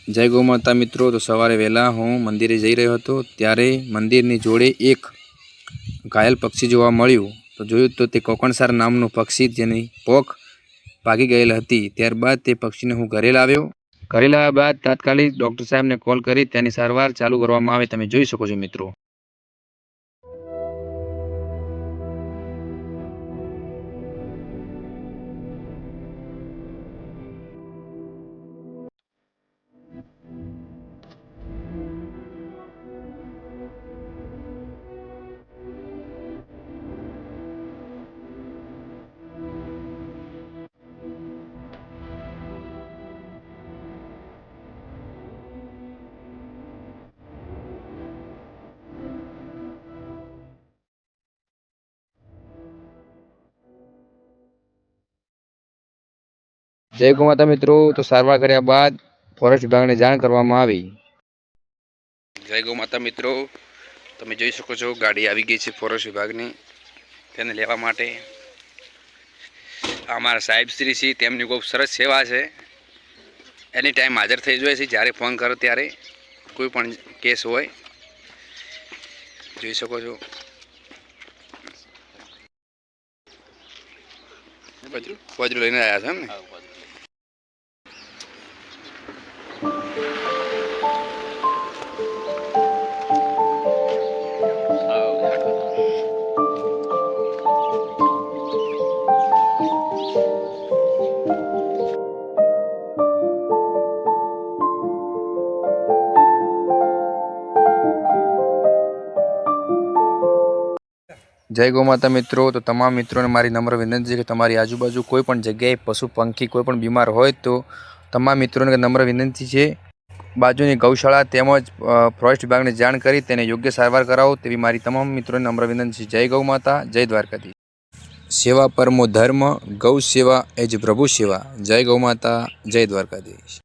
जय गौ माता मित्रों। तो सवारे वहेला हूँ मंदिरे जई रह्यो हतो त्यारे मंदिरनी जोड़े एक घायल पक्षी जोवा मळ्युं। तो जोयुं तो ते कोकणसार नामनुं पक्षी जेनी पोख भागी गयेल हती। त्यारबाद ते पक्षीने हूँ घरे लाव्यो। घरे लाव्या बाद तात्कालिक डॉक्टर साहेबने कॉल करी तेनी सारवार चालू करवामां आवी। तमे जोई शको छो मित्रों। जय गौ माता मित्रों। तो सारवार कर्या बाद फॉरेस्ट विभाग ने जाण करवामां आवी। जय गौ माता मित्रों। तमे जोई शको छो गाड़ी आवी गई छे फॉरेस्ट विभागनी तेने लेवा माटे। अमारा साहेब श्री छी तेमनी खूब सरस सेवा छे। एनी टाइम हाजर थई जाय छे ज्यारे फोन करो त्यारे कोई पण केस होय। जोई शको छो वज्र लईने आया छे ने। जय गौ माता मित्रों। तो तमाम मित्रों ने मारी नम्र विनंती है कि तमारी आजूबाजू कोईपण जग्याए पशु पंखी कोईपण बीमार होय तो तमाम मित्रों ने नम्र विनंती है बाजूनी गौशाला तेमज फॉरेस्ट विभाग ने जाण करी तेने योग्य सारवार करावो तेवी मारी तमाम मित्रों ने नम्र विनंती है। जय गौ माता, जय द्वारकाधीश। सेवा परमो धर्म, गौ सेवा एज प्रभु सेवा। जय गौ माता, जय द्वारकाधीश।